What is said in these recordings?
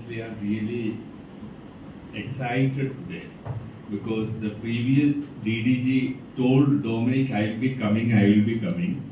Actually, I'm really excited today because the previous DDG told Dominic, I will be coming.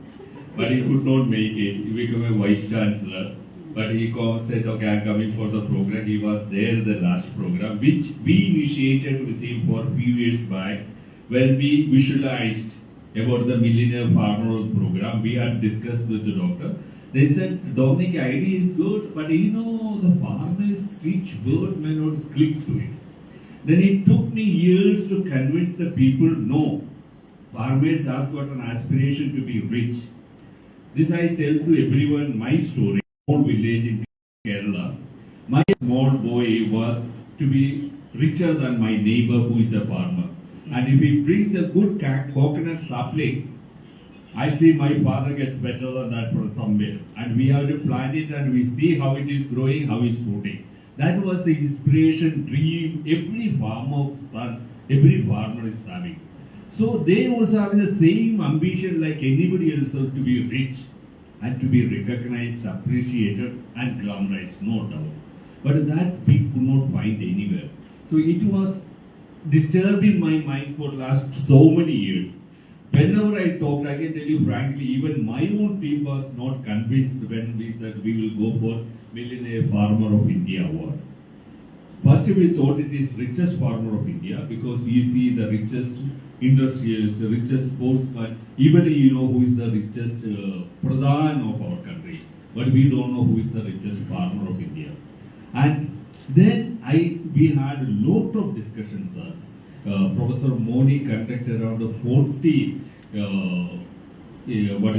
But he could not make it. He became a vice chancellor. But he said, okay, I'm coming for the program. He was there the last program, which we initiated with him for a few years back, when we visualized about the Millionaire Farmer program. We had discussed with the doctor. They said, Dominic, idea is good, but the farmer's rich bird may not click to it. Then it took me years to convince the people, no, farmers has got an aspiration to be rich. This I tell to everyone my story. Small village in Kerala. My small boy was to be richer than my neighbor who is a farmer. And if he brings a good coconut sapling, I see my father gets better than that from somewhere. And we have to plant it and we see how it is growing, how it is fruiting. That was the inspiration, dream, every farmer's son, every farmer is having. So they also have the same ambition like anybody else to be rich and to be recognized, appreciated and glamorized, no doubt. But that we could not find anywhere. So it was disturbing my mind for the last so many years. Whenever I talked, I can tell you frankly, even my own team was not convinced when we said we will go for Millionaire Farmer of India award. First we thought it is richest farmer of India because you see the richest industrialist, the richest sportsman, even who is the richest Pradhan of our country. But we don't know who is the richest farmer of India. And then we had a lot of discussions, sir. Professor Moni conducted around 40 web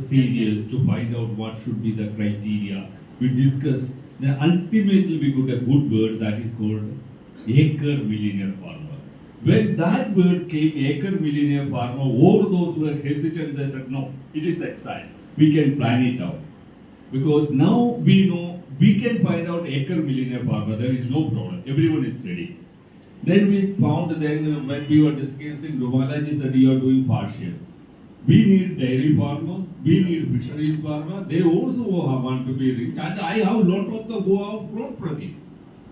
series to find out what should be the criteria. We discussed. Then ultimately we got a good word that is called Acre Millionaire Farmer. When that word came, Acre Millionaire Farmer, all those who were hesitant, they said, no, it is exciting. We can plan it out. Because now we know we can find out Acre Millionaire Farmer. There is no problem. Everyone is ready. Then we found when we were discussing, Romalaji said you are doing partial. We need dairy farmer, we need fisheries farmer, they also want to be rich, and I have a lot of the Goa of crop produce.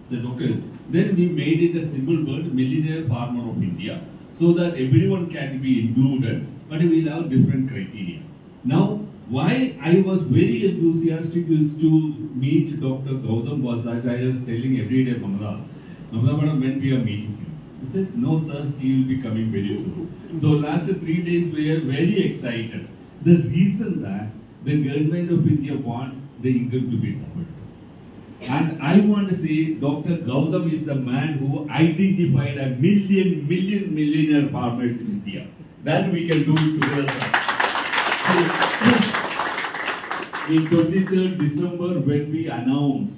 Said okay. Then we made it a simple word, Millionaire Farmer of India, so that everyone can be included, but we will have different criteria. Now, why I was very enthusiastic is to meet Dr. Gautam was that I was telling every day, Mamata, when we are meeting him. He said, no sir, he will be coming very soon. So last 3 days we are very excited. The reason that the government of India want the income to be doubled. And I want to say Dr. Gautam is the man who identified a millionaire farmers in India. That we can do it together. In 23rd December when we announced,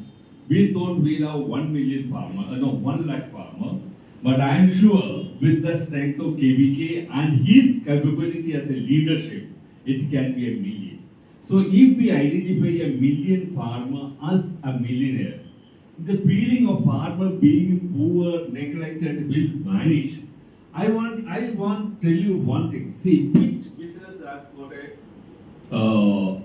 we thought we'll have 1 million farmer, 1 lakh farmer. But I am sure with the strength of KVK and his capability as a leadership, it can be a million. So if we identify a million farmer as a millionaire, the feeling of farmer being poor, neglected will vanish. I want to tell you one thing. See, which business has got a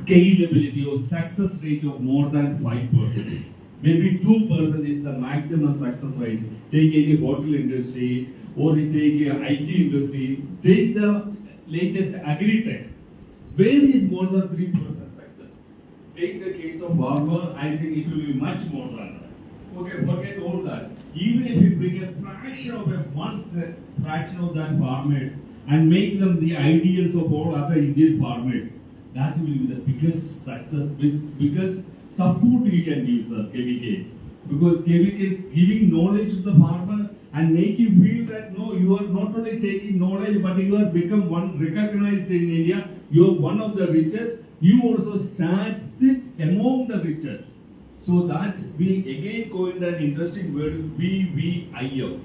scalability or success rate of more than 5%. Maybe 2% is the maximum success rate. Take any hotel industry or take a IT industry. Take the latest agri-tech. Where is more than 3% success? Take the case of farmer, I think it will be much more than that. Okay, forget all that. Even if you bring a fraction of that farmers and make them the ideals of all other Indian farmers, that will be the biggest success, biggest support you can give, sir, KVK. Because KVK is giving knowledge to the farmer and make him feel that no, you are not only taking knowledge, but you have become one recognized in India. You are one of the richest. You also sit among the richest. So that we again coined an interesting word, VVIF.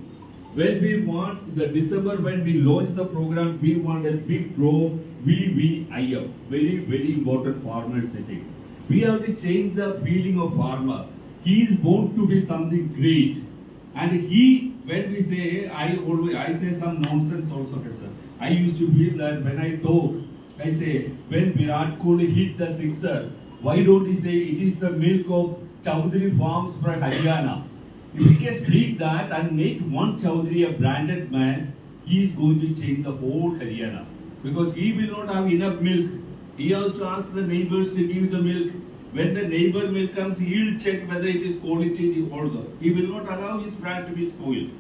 When we want the December when we launch the program, we want a big draw VVIF. Very, very important farmer sitting. We have to change the feeling of farmer. He is born to be something great. And when we say, I say some nonsense also, sir. I used to feel that when I talk, I say, when Virat Kohli hit the sixer, why don't he say it is the milk of Chaudhary farms for Haryana. If we can split that and make one Chaudhary a branded man, he is going to change the whole Haryana. Because he will not have enough milk. He has to ask the neighbors to give the milk. When the neighbor milk comes, he will check whether it is quality also. He will not allow his brand to be spoiled.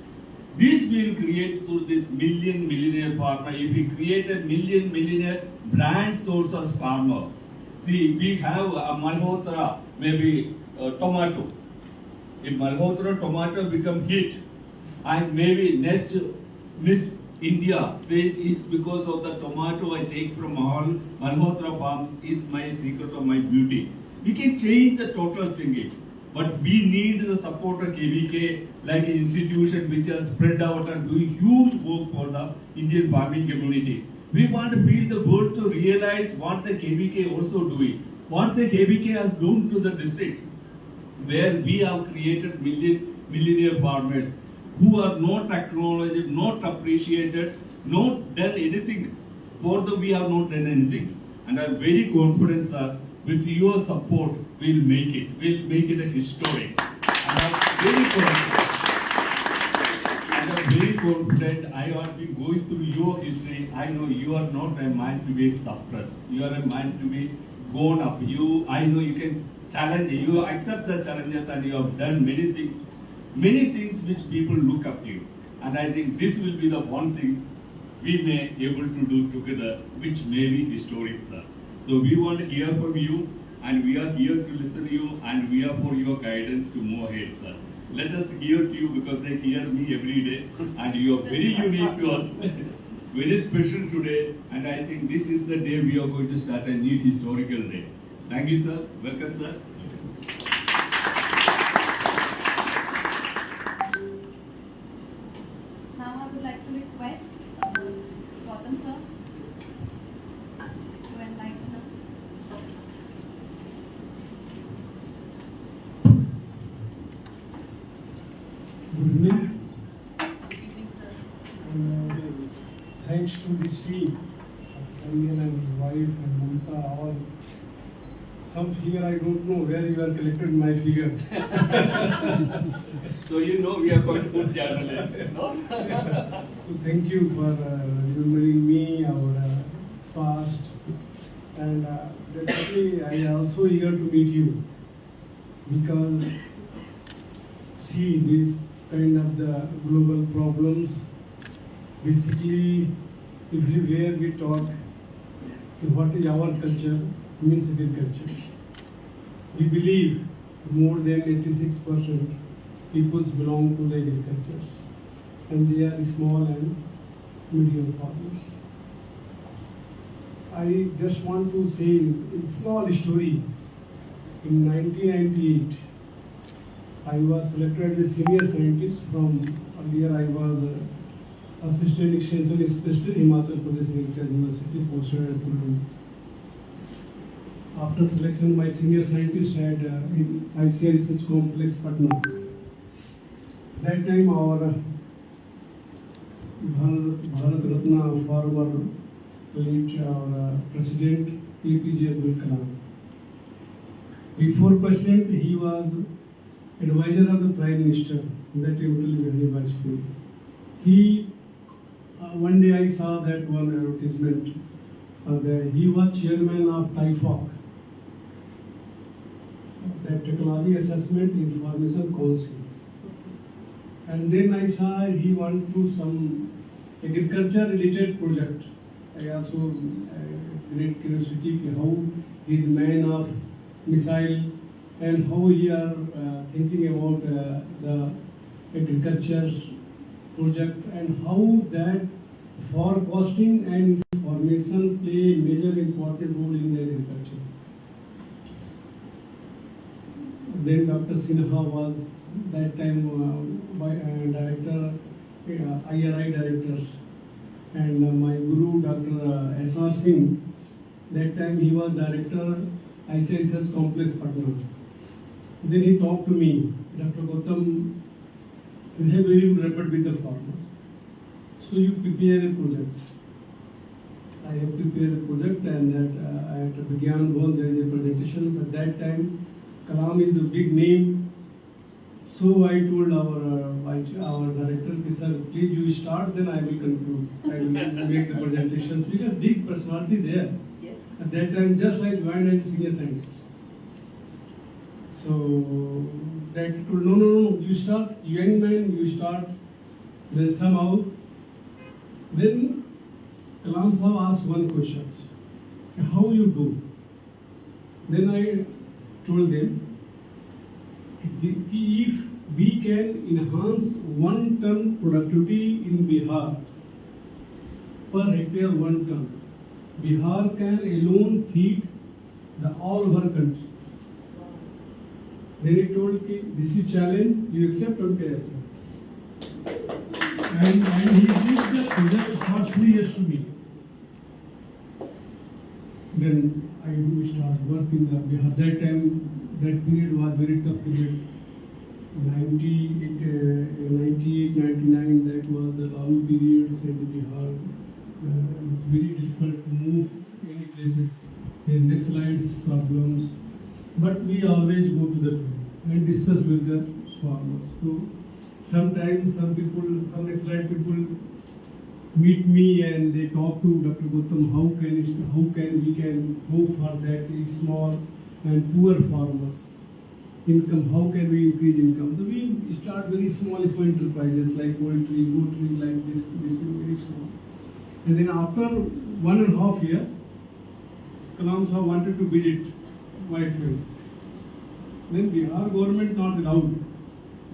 This will create through this millionaire farmer. If we create a millionaire brand source of farmer, see, we have a Malhotra, maybe tomato. If Malhotra tomato become hit, and maybe next Miss India says it's because of the tomato I take from Malhotra farms is my secret of my beauty. We can change the total thinking. But we need the support of KVK like an institution which has spread out and doing huge work for the Indian farming community. We want to build the world to realize what the KVK also doing, what the KVK has done to the district, where we have created millionaire farmers who are not acknowledged, not appreciated, not done anything. For them, we have not done anything. And I am very confident, sir, with your support, we'll make it. We'll make it a historic. And I'm very confident. I have been going through your history. I know you are not a man to be suppressed. You are a man to be gone up. I know you can challenge. You accept the challenges, and you have done many things which people look up to you. And I think this will be the one thing we may able to do together, which may be historic, sir. So we want to hear from you, and we are here to listen to you, and we are for your guidance to move ahead, sir. Let us hear to you because they hear me every day, and you are very unique to us, very special today, and I think this is the day we are going to start a new historical day. Thank you, sir. Welcome, sir. Now I would like to request Gautam sir to enlighten us. Good evening. Good evening, sir. Thanks to this team, Daniel and his wife and Mamta, all. Some figure I don't know where you are collected my figure. So you know we are quite good journalists, no? So thank you for remembering me, our past, and definitely I am also eager to meet you because see this kind of the global problems. Basically, everywhere we talk, what is our culture means agriculture. We believe more than 86% people belong to the agriculture, and they are small and medium farmers. I just want to say a small story. In 1998, I was selected as a senior scientist from earlier I was assistant extension specialist in Himachal Pradesh Agricultural University, posted at Kullu. After selection, my senior scientist had in ICAR Research Complex, Patna. That time, our Bharat Ratna former late our President APJ Abdul Kalam. Before President, he was advisor of the Prime Minister, that Atal Bihari Vajpayee. He one day I saw that one advertisement. He was chairman of TIFOC, that Technology Assessment Information Councils. And then I saw he want to do some agriculture related project. I also great curiosity how he is man of missile and how he are thinking about the agriculture project and how that forecasting and information play a major important role in the agriculture. Then Dr. Sinha was that time director, IRI directors, and my guru Dr. S.R. Singh, that time he was director ICAR Research Complex, Patna. Then he talked to me, Dr. GAUTAM, you have very good rapport with the farmers. So you prepare a project. I have prepared a project, and that at Vigyan Bhavan there is a presentation. At that time, Kalam is a big name. So I told our director, sir, please you start, then I will conclude. I will make the presentations. We have big personality there. Yeah. At that time, just I joined as senior scientist. So that told, no, you start, young man, you start. Then somehow, then Kalam Sahab asked one question, how you do? Then I told them, if we can enhance 1 ton productivity in Bihar, per hectare 1 ton, Bihar can alone feed the all over country. Then he told me, this is challenge, you accept or yes? And he did the project for 3 years to me. Then I do start work in the Bihar. That time, that period was very tough period. 98, 99, that was the long periods in Bihar. It was very difficult to move any places. The next slides, problems. But we always go to the field and discuss with the farmers. So sometimes some next-slide people meet me and they talk to Dr. GAUTAM, how can we go for that small and poor farmers income, how can we increase income? So we start very small enterprises like poultry, goatry, like this is very small. And then after 1.5 years, Kalam Sahab wanted to visit my field. Then Bihar government not allowed,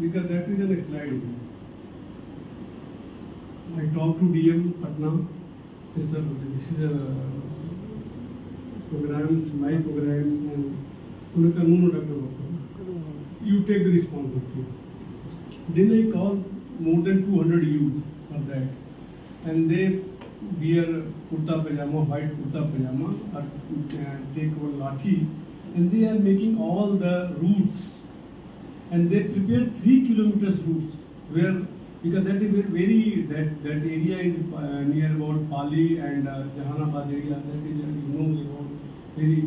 because that is the next slide. I talked to DM Patna. Yes, sir, this is a programs, my programs, and no, Dr. GAUTAM, you take the responsibility. Then I called more than 200 youth for that, and they wear kurta pajama, white kurta pajama, take one lathi, and they are making all the routes, and they prepare 3 kilometers routes where, because that is very that area is near about Pali and Jahanabad area. That is about very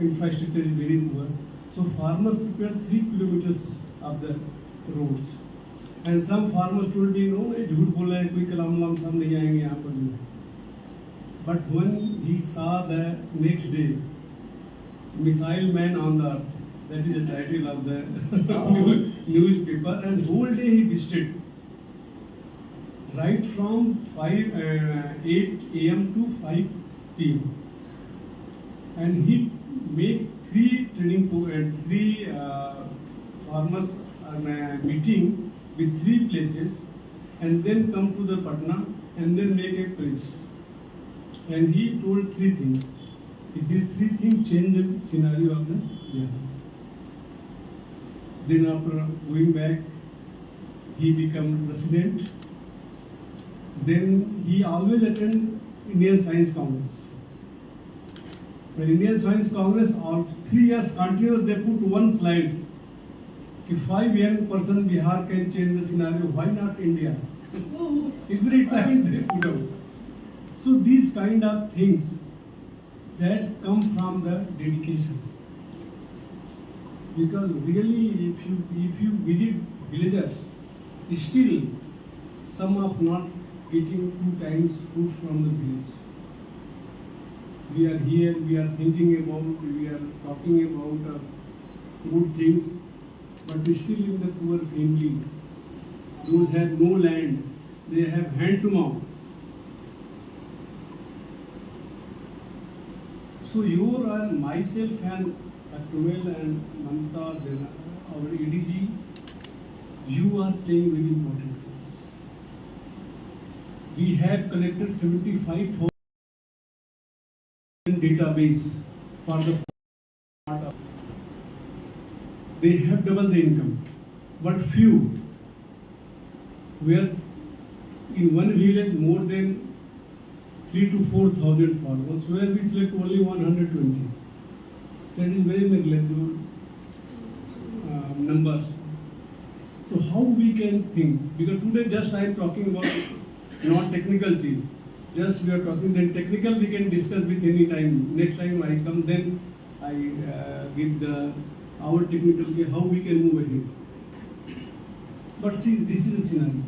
infrastructure is very poor. So farmers prepare 3 kilometers of the roads. And some farmers told me, no, ये झूठ बोल रहा है, कोई कलाम वाम सब नहीं आएंगे यहाँ पर जो. But when he saw the next day, Missile Man on the Earth, that is the title of the newspaper, and whole day he visited, right from 8 a.m. to 5 p.m. And he made 3 farmers meeting with 3 places, and then come to the Patna and then make a place. And he told 3 things. These 3 things change the scenario of the Bihar. Then after going back, he became president. Then he always attend Indian Science Congress. When Indian Science Congress, all 3 years continuous, they put one slide. If 5 young person Bihar can change the scenario, why not India? Every time they put out. So these kind of things that come from the dedication. Because really, if you visit villagers, still some are not getting 2 times food from the village. We are here, we are thinking about, we are talking about good things, but still in the poor family, those have no land, they have hand to mouth. So you and myself and Atul and Mamta, our DDG, you are playing very important roles. We have collected 75,000 database for the part of. They have double the income, but few. Where in one village more than 3,000 to 4,000 farmers, where we select only 120. That is very negligible numbers. So how we can think? Because today just I am talking about not technical thing. Just we are talking, then technical we can discuss with any time. Next time I come, then I give our technical how we can move ahead. But see, this is a scenario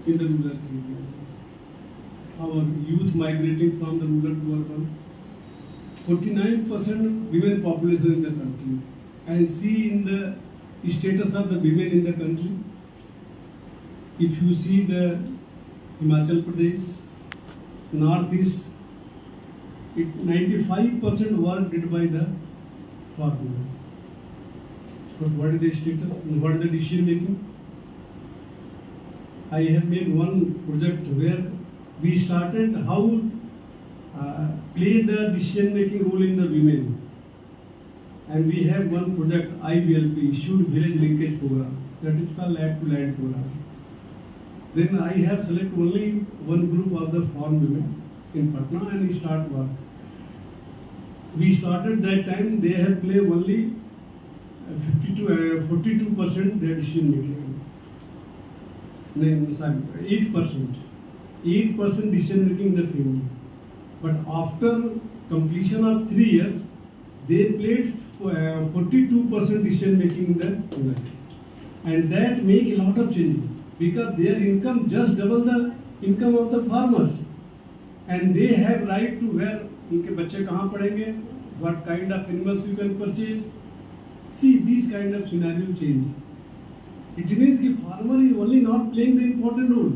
in the rural area. Our youth migrating from the rural to urban. 49% women population in the country. And see in the status of the women in the country. If you see the Himachal Pradesh, Northeast, 95% work did by the farmer. But what is the status? What is the decision making? I have made one project where we started how play the decision making role in the women. And we have one project, IVLP, Issued Village Linkage Program, that is called Land to Land Program. Then I have selected only one group of the farm women in Patna and we start work. We started that time, they have played only 42% their decision making. Then, sorry, 8%. 8% decision making in the family. But after completion of 3 years, they played 42% decision making in the family. And that make a lot of change because their income just double the income of the farmers. And they have right to where उनके बच्चे कहाँ पढ़ेंगे, what kind of animals you can purchase. See, these kind of scenario change. It means that farmer is only not playing the important role.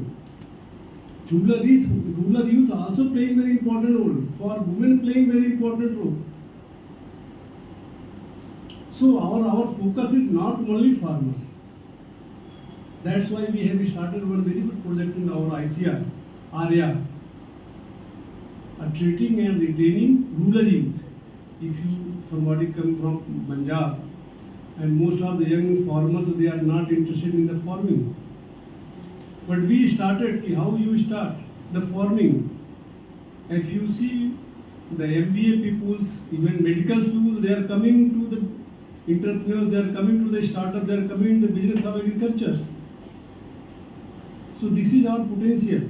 Rural youth also playing very important role. For women playing very important role. So our focus is not only farmers. That's why we have started one very good project in our ICAR area. Treating and retaining rural youth. If somebody come from Punjab and most of the young farmers they are not interested in the farming. But we started how you start the farming. If you see the MBA peoples, even medical schools, they are coming to the entrepreneurs, they are coming to the startup, they are coming to the business of agriculture. So this is our potential.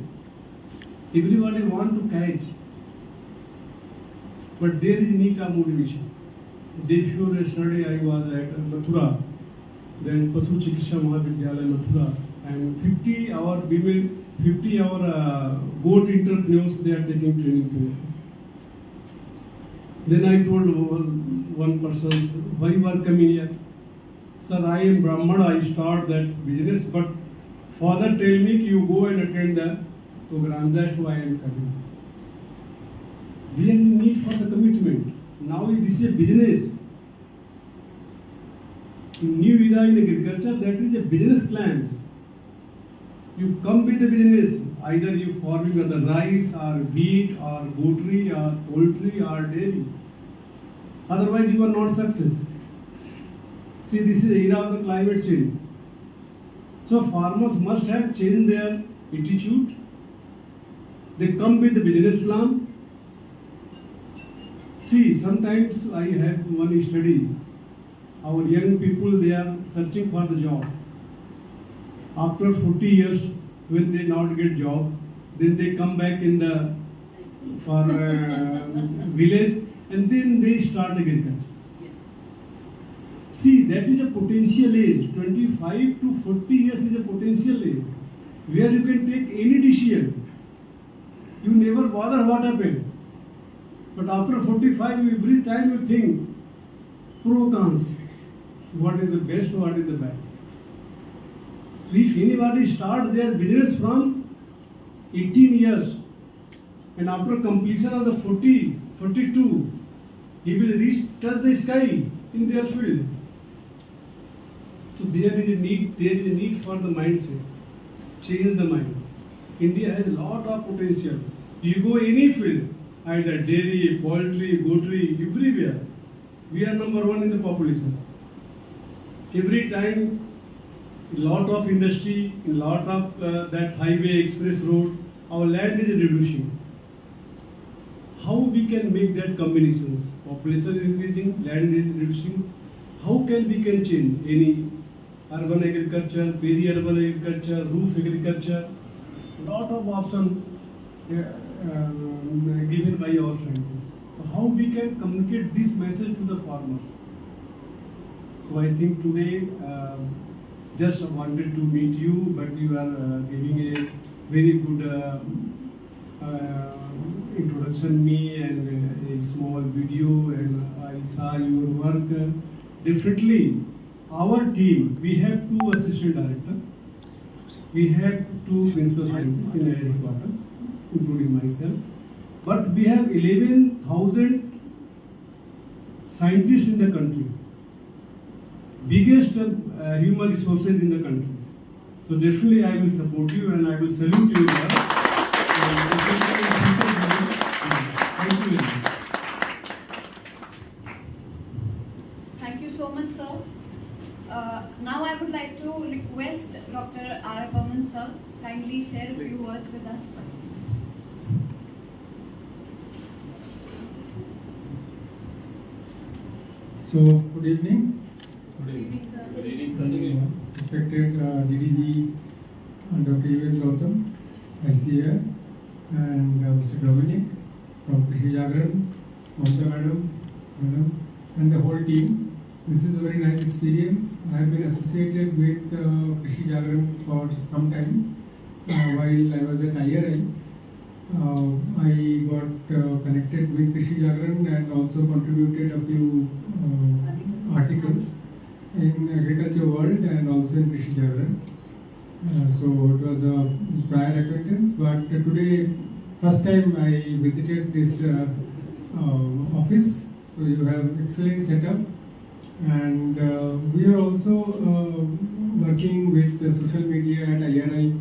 Everybody want to catch. But there is need of motivation. Day before yesterday I was at Mathura, then Pasu Chikisha Mahavidyalaya Mathura, and 50 our women, 50 our goat entrepreneurs they are taking training to. Then I told one person, why you are coming here? Sir, I am Brahmana, I start that business, but father tell me you go and attend the program, that's why I am coming. There is need for the commitment. Now this is a business. In new era in agriculture, that is a business plan. You come with the business, either you farming the rice or wheat or poultry or poultry or dairy. Otherwise you are not success. See, this is the era of the climate change. So farmers must have changed their attitude. They come with the business plan. See, sometimes I have one study. Our young people, they are searching for the job. After 40 years, when they not get job, then they come back in the village and then they start agriculture. See, that is a potential age. 25 to 40 years is a potential age where you can take any decision. You never bother what happened. But after 45, every time you think, pro cons, what is the best, what is the bad. So if anybody start their business from 18 years, and after completion of the 40, 42, he will touch the sky in their field. So there is a need for the mindset, change the mind. India has a lot of potential. You go any field, either dairy, poultry, goatry, everywhere. We are number one in the population. Every time, a lot of industry, a lot of that highway, express road, our land is reducing. How we can make that combinations? Population is increasing, land is reducing. How can we change any urban agriculture, peri-urban agriculture, roof agriculture? Lot of options given by our scientists. how we can communicate this message to the farmers. So I think today just wanted to meet you, but you are giving a very good introduction me and a small video, and I saw your work. Definitely, our team, we have 2 assistant directors, we have 2 principal scientists in our headquarters, including myself, but we have 11,000 scientists in the country, biggest human resources in the country. So definitely I will support you and I will salute you. Thank you very much. Thank you so much, sir. Now I would like to request Dr. R. Burman, sir, kindly share a few words with us. So, good evening. Good evening, sir. Good evening, sir. Respected DDG Dr. U.S. GAUTAM, ICAR, and Mr. Dominic from Krishi Jagran, Mamta madam, and the whole team. This is a very nice experience. I have been associated with Krishi Jagran for some time. While I was at IRI, I got connected with Krishi Jagran and also contributed a few articles in Agriculture World and also in Krishi Jagran. So it was a prior acquaintance, but today, first time I visited this office. So you have excellent setup, and we are also working with the social media at IRI,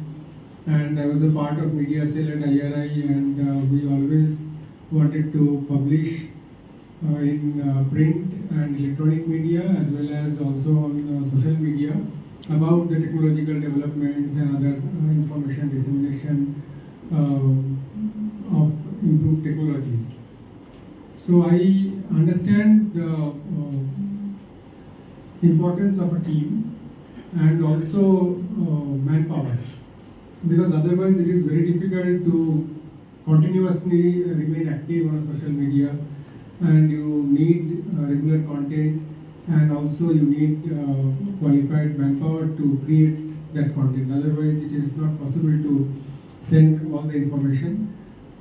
and I was a part of media cell at IRI, and we always wanted to publish in print and electronic media as well as also on social media about the technological developments and other information dissemination of improved technologies. So I understand the importance of a team and also manpower, because otherwise it is very difficult to continuously remain active on social media, and you need regular content, and also you need qualified manpower to create that content. Otherwise it is not possible to send all the information.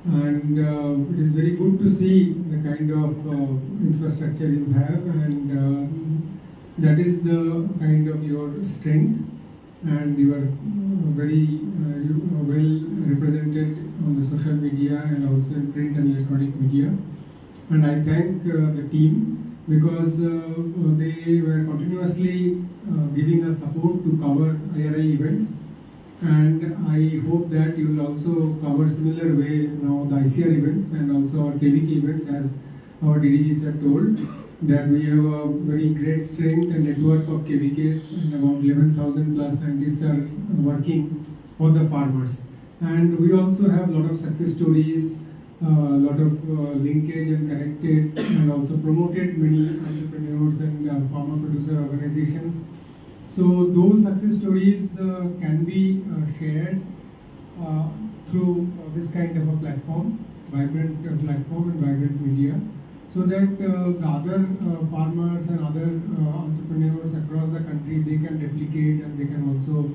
And it is very good to see the kind of infrastructure you have, and that is the kind of your strength, and you are very well represented on the social media and also in print and electronic media. And I thank the team, because they were continuously giving us support to cover IRI events, and I hope that you will also cover similar way now the ICR events and also our KVK events, as our DDGs have told that we have a very great strength and network of KVKs, and about 11,000 plus scientists are working for the farmers. And we also have a lot of success stories, a lot of linkage and connected and also promoted many entrepreneurs and farmer producer organizations. So those success stories can be shared through this kind of a platform, vibrant platform and vibrant media, so that the other farmers and other entrepreneurs across the country, they can replicate and they can also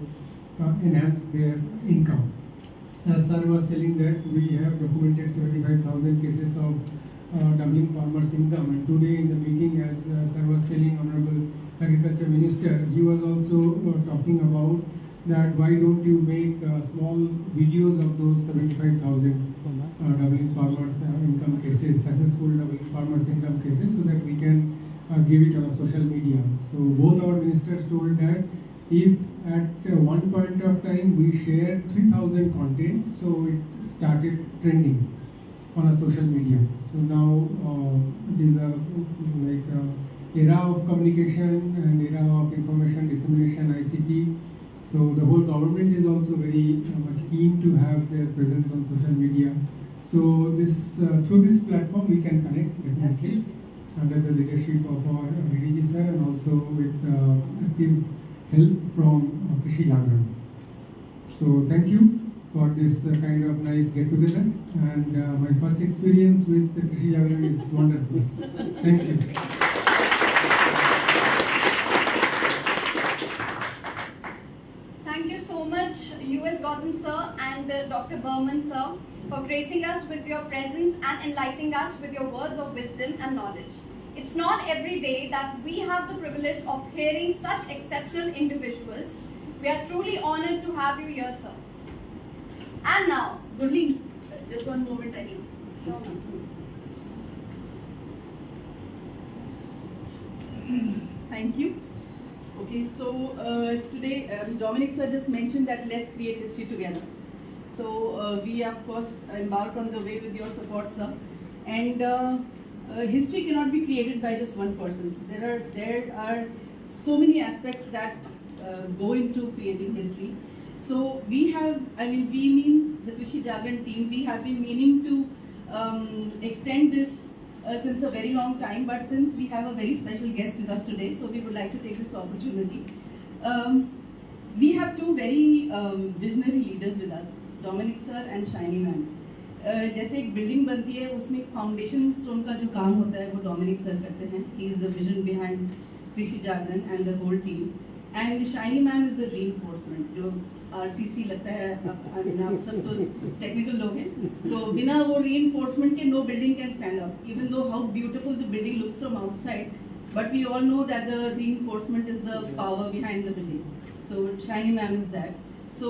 enhance their income. As sir was telling that we have documented 75,000 cases of doubling farmers' income, and today in the meeting, as sir was telling, Honorable Agriculture Minister, he was also talking about that why don't you make small videos of those 75,000 doubling farmers' income cases, successful doubling farmers' income cases, so that we can give it on a social media. So both our ministers told that if at one point of time we shared 3,000 content, so it started trending on a social media. So now it is a era of communication and era of information dissemination, ICT. So the whole government is also very much keen to have their presence on social media. So this through this platform we can connect definitely under the leadership of our DDG sir, and also with active help from Krishi Jagran. So thank you for this kind of nice get together. And my first experience with Krishi Jagran is wonderful. Thank you. Thank you so much, US Gautam sir and Dr. Burman sir, for gracing us with your presence and enlightening us with your words of wisdom and knowledge. It's not every day that we have the privilege of hearing such exceptional individuals. We are truly honored to have you here, sir. And now, Gurleen, just one moment I need. Thank you. Okay, so today Dominic sir just mentioned that let's create history together. So we of course embark on the way with your support, sir. And history cannot be created by just one person. So there are so many aspects that go into creating history. So we have, we means the Krishi Jagran team, we have been meaning to extend this since a very long time, but since we have a very special guest with us today, so we would like to take this opportunity. We have two very visionary leaders with us, Dominic sir and Shiny ma'am. जैसे एक building बनती है उसमें एक foundation stone का जो काम होता है वो डोमिनिक सर करते हैं. He is the vision behind Krishi Jagran and the whole team. And Shiny ma'am is the reinforcement. जो आरसीसी लगता है, आप सब तो टेक्निकल लोग हैं, तो बिना वो रीइंफोर्समेंट के no building can stand up. Even though how beautiful the building looks from outside, but we all know that the reinforcement is the power behind the building. So Shiny ma'am is that. So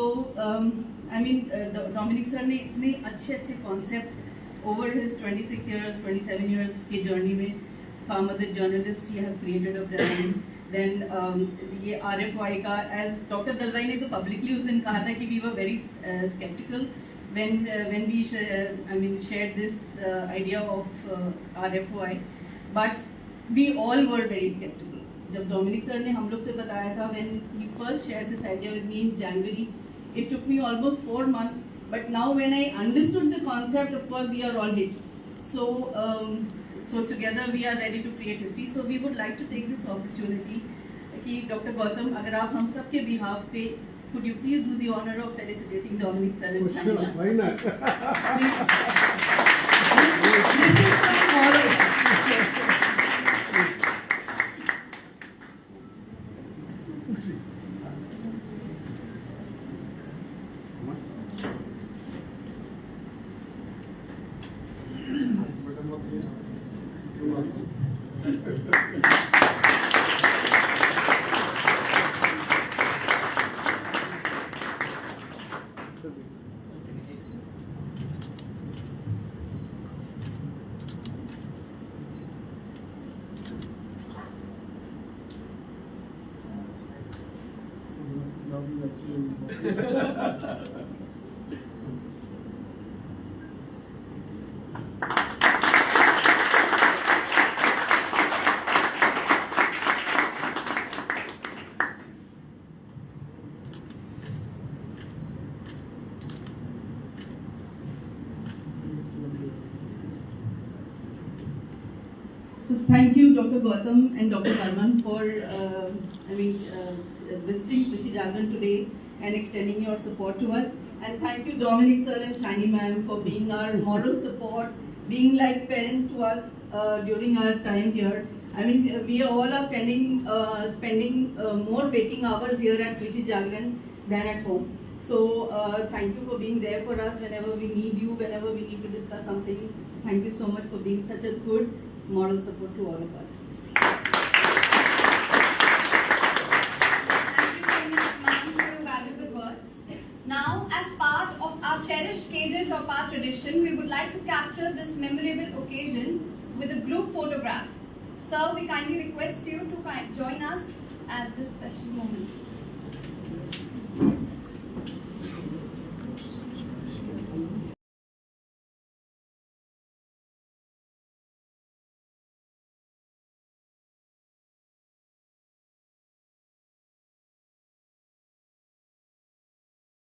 Dominic sir ने इतने अच्छे concepts over his 26 years, 27 years की journey में, farmer the journalist, he has created a brand. Then ये RFY का, as Dr. Dalwai ने तो publicly उस दिन कहा था कि we were very skeptical when we shared this idea of RFY, but we all were very skeptical. जब डोमिनिक सर ने हम लोग से बताया था, when he first shared this idea with me in January, it took me almost 4 months, but now when I understood the concept, of course we are all hitched. So together we are ready to create history. So we would like to take this opportunity कि Dr. Gautam, अगर आप हम सब के behalf पे, could you please do the honor of felicitating Dominic sir and Shiny ma'am? Why not? This is from all of us. So thank you, Dr. Gautam and Dr. Burman, for visiting Krishi Jagran today and extending your support to us. And thank you, Dominic sir and Shiny ma'am, for being our moral support, being like parents to us during our time here. We all are spending more waking hours here at Krishi Jagran than at home. So thank you for being there for us whenever we need you, whenever we need to discuss something. Thank you so much for being such a good moral support to all of us. Thank you so much, ma'am, for your valuable words. Now, as part of our cherished Cages of our tradition, we would like to capture this memorable occasion with a group photograph. Sir, we kindly request you to join us at this special moment.